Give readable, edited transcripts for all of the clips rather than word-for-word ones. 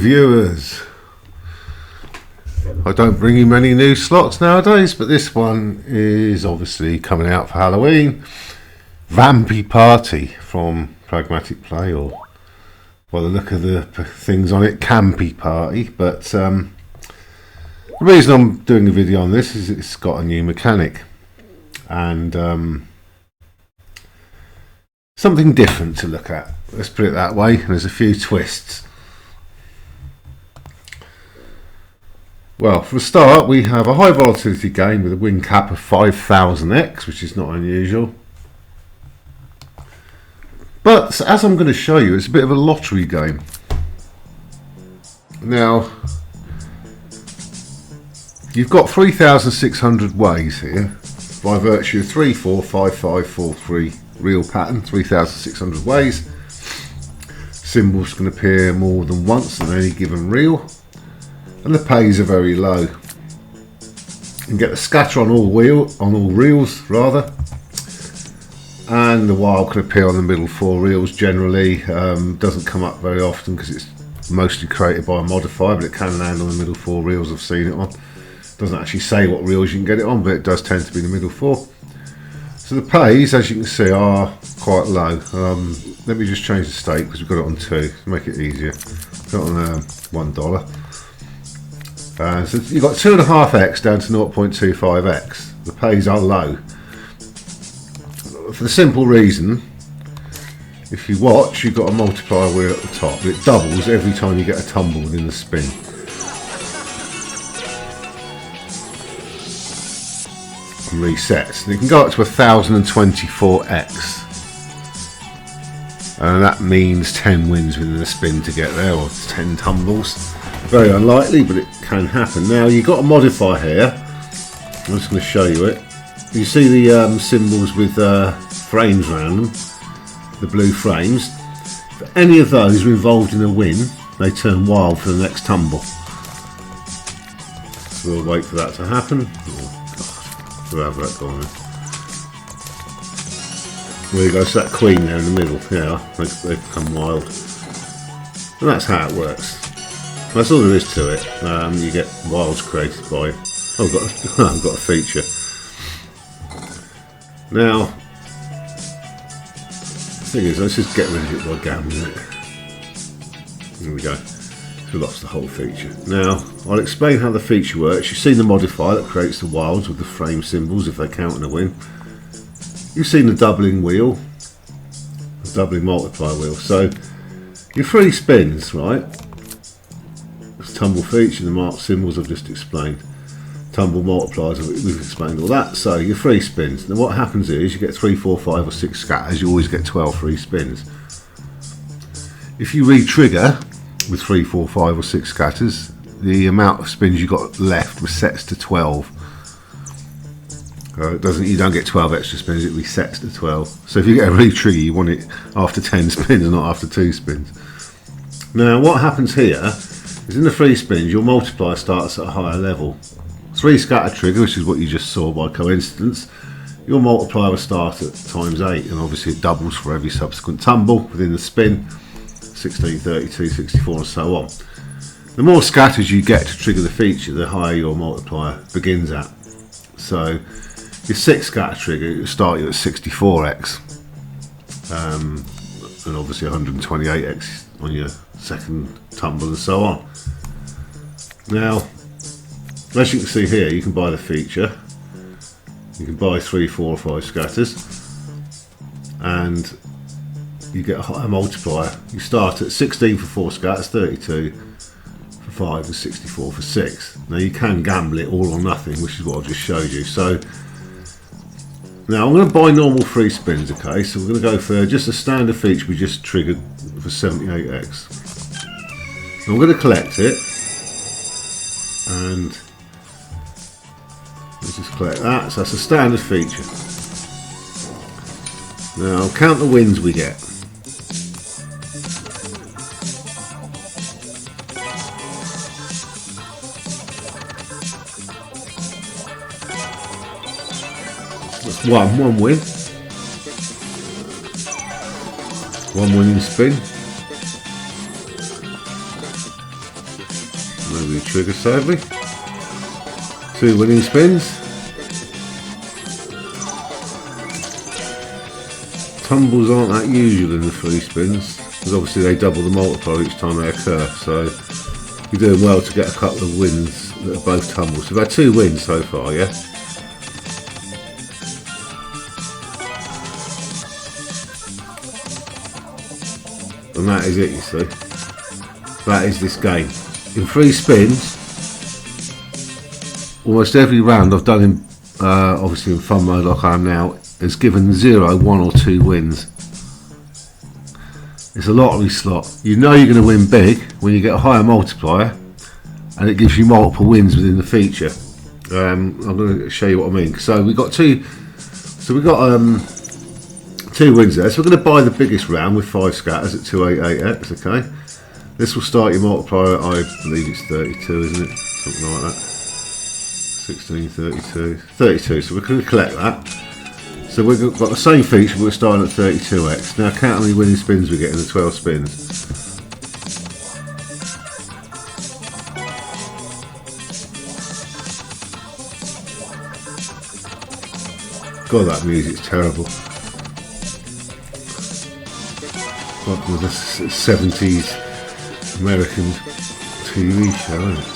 viewers. I don't bring you many new slots nowadays, but this one is obviously coming out for Halloween. Vampy Party from Pragmatic Play, or by the look of the things on it, Campy Party. But the reason I'm doing a video on this is it's got a new mechanic and something different to look at. Let's put it that way. And there's a few twists. Well, for a start, we have a high volatility game with a win cap of 5000x, which is not unusual. But as I'm going to show you, it's a bit of a lottery game. Now, you've got 3,600 ways here by virtue of 3, 4, 5, 5, 4, 3 real pattern, 3,600 ways. Symbols can appear more than once on any given reel. And the pays are very low. You can get the scatter on all reels rather, and the wild can appear on the middle 4 reels generally. Doesn't come up very often because it's mostly created by a modifier, but it can land on the middle 4 reels. I've seen it on. Doesn't actually say what reels you can get it on, but it does tend to be the middle 4. So the pays, as you can see, are quite low. Let me just change the stake because we've got it on 2 to make it easier. Put it on $1. So you've got 2.5x down to 0.25x. The pays are low. For the simple reason, if you watch, you've got a multiplier wheel at the top. But it doubles every time you get a tumble within the spin. And resets. And it can go up to 1024x. And that means 10 wins within the spin to get there, or 10 tumbles. Very unlikely, but it can happen. Now you've got a modifier here. I'm just going to show you it. You see the symbols with frames around them, the blue frames. If any of those are involved in a win, they turn wild for the next tumble. So we'll wait for that to happen. Oh God, we'll have that going. There you go, so that queen there in the middle, yeah, they become wild. And that's how it works. That's all there is to it. You get wilds created by... Oh, I've got a feature. Now, the thing is, let's just get rid of it by gambling it. There we go. So we lost the whole feature. Now, I'll explain how the feature works. You've seen the modifier that creates the wilds with the frame symbols if they count in a win. You've seen the doubling wheel, the doubling multiplier wheel. So, your 3 spins, right? Tumble feature, the marked symbols I've just explained. Tumble multipliers, we've explained all that. So your 3 spins. Then what happens is you get 3, 4, 5 or 6 scatters. You always get 12 free spins. If you re-trigger with 3, 4, 5 or 6 scatters, the amount of spins you got left resets to 12. You don't get 12 extra spins, it resets to 12. So if you get a re-trigger, you want it after 10 spins, not after 2 spins. Now what happens here is in the 3 spins, your multiplier starts at a higher level. 3 scatter trigger, which is what you just saw by coincidence, your multiplier will start at times 8, and obviously it doubles for every subsequent tumble within the spin, 16, 32, 64 and so on. The more scatters you get to trigger the feature, the higher your multiplier begins at. So your 6 scatter trigger, it will start you at 64x, and obviously 128x on your second tumble and so on. Now, as you can see here, you can buy the feature. You can buy 3, 4 or 5 scatters and you get a higher multiplier. You start at 16 for 4 scatters, 32 for 5 and 64 for 6. Now you can gamble it all or nothing, which is what I've just showed you. So now I'm going to buy normal 3 spins, okay? So we're going to go for just a standard feature we just triggered for 78x. I'm going to collect it, and let's just collect that. So that's a standard feature. Now I'll count the wins we get. That's one win. One winning spin. Nobody triggered, sadly. 2 winning spins. Tumbles aren't that usual in the 3 spins, because obviously they double the multiplier each time they occur, so you're doing well to get a couple of wins that are both tumbles. So we've had 2 wins so far, yeah? And that is it, you see. That is this game. In 3 spins, almost every round I've done in, obviously in fun mode like I am now, has given 0, 1 or 2 wins. It's a lottery slot. You know you're going to win big when you get a higher multiplier, and it gives you multiple wins within the feature. I'm going to show you what I mean. So we got 2. So we got 2 wins there. So we're going to buy the biggest round with 5 scatters at 288x. Okay. This will start your multiplier. I believe it's 32, isn't it? Something like that. 16, 32, 32. So we're going to collect that. So we've got the same feature, but we're starting at 32x. Now count how many winning spins we get in the 12 spins. God, that music's terrible. Like with a 70s American TV show, isn't it?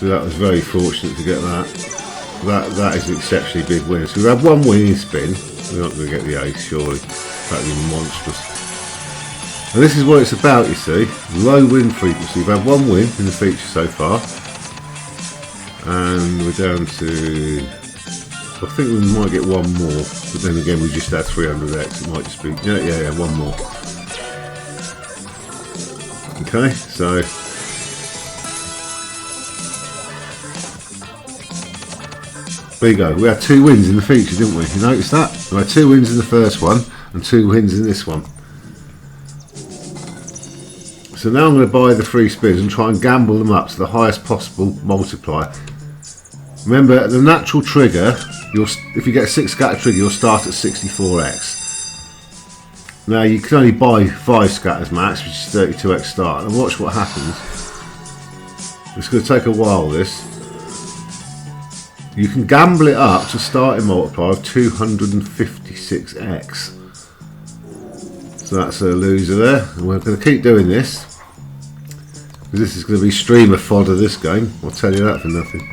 So that was very fortunate to get that. That is an exceptionally big win. So we've had 1 winning spin. We're not going to get the ace, surely. That'd be monstrous. And this is what it's about, you see. Low win frequency. We've had 1 win in the feature so far. And we're down to... I think we might get 1 more. But then again, we just had 300x. It might just be... Yeah, 1 more. Okay, so... There you go, we had 2 wins in the feature, didn't we? You notice that? We had 2 wins in the first one and 2 wins in this one. So now I'm going to buy the 3 spins and try and gamble them up to the highest possible multiplier. Remember, the natural trigger, if you get a 6 scatter trigger, you'll start at 64x. Now you can only buy 5 scatters max, which is 32x start. And watch what happens. It's going to take a while, this. You can gamble it up to starting multiplier of 256x. So that's a loser there. And we're going to keep doing this, because this is going to be streamer fodder, this game. I'll tell you that for nothing.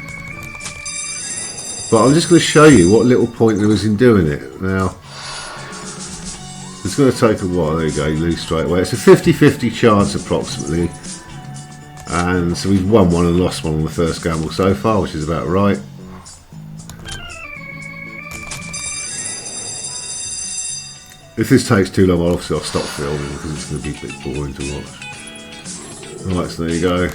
But I'm just going to show you what little point there is in doing it. Now, it's going to take a while. There you go, you lose straight away. It's a 50-50 chance approximately. And so we've won 1 and lost 1 on the first gamble so far, which is about right. If this takes too long, obviously I'll stop filming because it's going to be a bit boring to watch. Right, so there you go.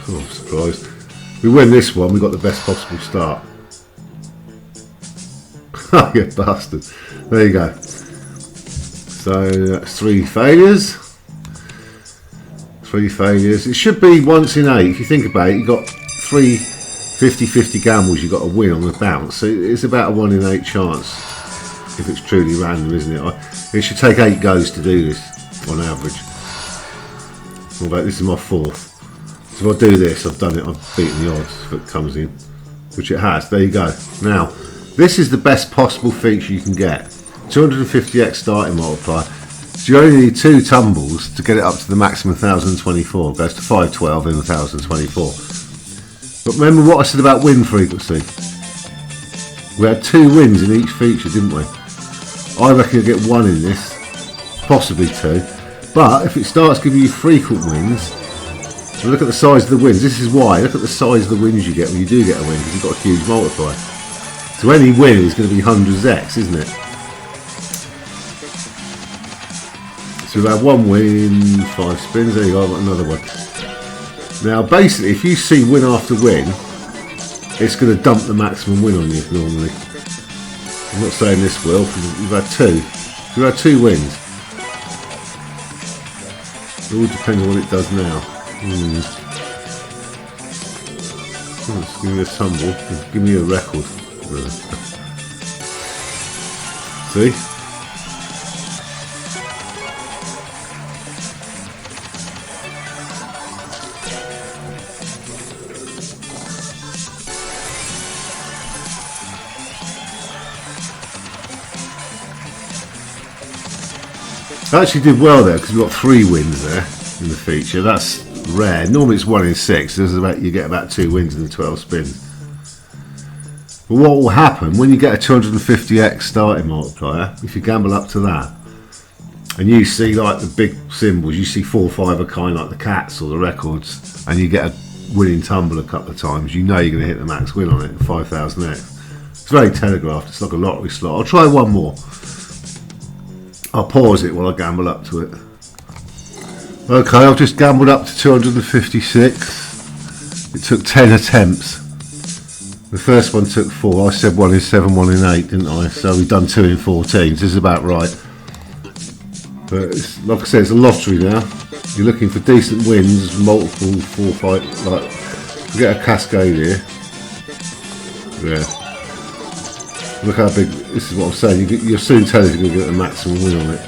Oh, I'm surprised. We win this one, we got the best possible start. Oh, you bastard. There you go. So that's 3 failures. 3 failures. It should be once in 8. If you think about it, you've got 3 50-50 gambles you've got to win on the bounce. So it's about a 1 in 8 chance if it's truly random, isn't it? It should take 8 goes to do this on average. Although this is my 4th. So if I do this, I've done it, I've beaten the odds if it comes in. Which it has. There you go. Now, this is the best possible feature you can get. 250x starting multiplier. So you only need 2 tumbles to get it up to the maximum 1024. It goes to 512 and 1024. But remember what I said about win frequency. We had 2 wins in each feature, didn't we? I reckon you'll get 1 in this, possibly 2. But if it starts giving you frequent wins, look at the size of the wins. This is why. Look at the size of the wins you get when you do get a win, because you've got a huge multiplier. So any win is going to be hundreds x, isn't it? So we've had 1 win, 5 spins. There you go, I've got another one. Now basically, if you see win after win, it's going to dump the maximum win on you normally. I'm not saying this will, because we've had 2. We've had 2 wins. It all depends on what it does now. Let's give me a tumble. Give me a record. See? I actually did well there because we've got 3 wins there in the feature. That's rare. Normally it's 1 in 6. You get about 2 wins in the 12 spins. But what will happen when you get a 250x starting multiplier, if you gamble up to that, and you see like the big symbols, you see 4 or 5 of kind like the cats or the records, and you get a winning tumble a couple of times, you know you're going to hit the max win on it, 5000x. It's very telegraphed, it's like a lottery slot. I'll try one more. I'll pause it while I gamble up to it. Okay, I've just gambled up to 256. It took 10 attempts. The first one took 4. I said 1 in 7, 1 in 8, didn't I? So we've done 2 in 14. So this is about right. But it's, like I said, it's a lottery now. You're looking for decent wins, multiple 4, 5. Like, you get a cascade here. Yeah. Look how big. This is what I'm saying. You'll soon tell us you're going to get the maximum win on it.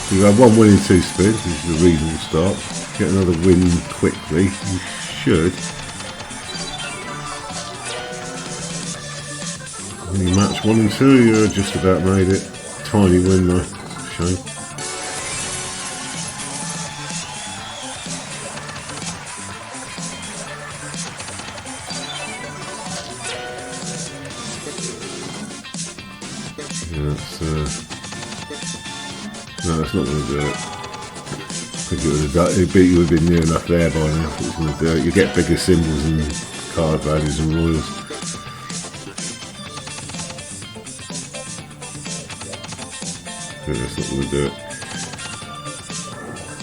So you have 1 win in 2 spins, which is a reasonable start. Get another win quickly. You should. When you match 1 and 2, you're just about made it. Tiny win though. Shame. Yeah, no, that's not going to do it. I think you would have been near enough there by now. If it was going to do it. You get bigger symbols and card values and royals. That's not going to do it.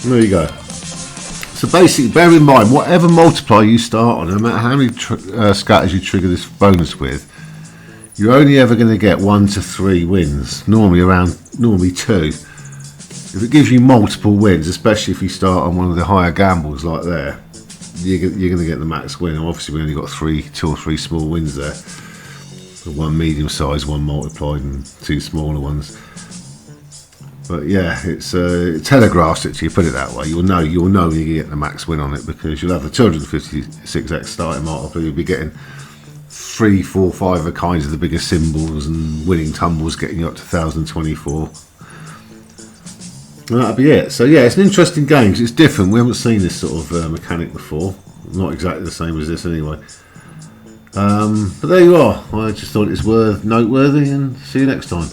There you go. So basically, bear in mind, whatever multiplier you start on, no matter how many scatters you trigger this bonus with, you're only ever going to get 1 to 3 wins. Normally 2. If it gives you multiple wins, especially if you start on one of the higher gambles like there, you're going to get the max win. And obviously, we only got 2 or 3 small wins there. So 1 medium size, 1 multiplied, and 2 smaller ones. But yeah, it's telegraphs it to you, put it that way. You'll know when you get the max win on it, because you'll have the 256x starting multiplier. You'll be getting 3, 4, 5 of kinds of the bigger symbols and winning tumbles, getting you up to 1024. And that'll be it. So yeah, it's an interesting game because it's different. We haven't seen this sort of mechanic before. Not exactly the same as this anyway. But there you are. I just thought it was noteworthy, and see you next time.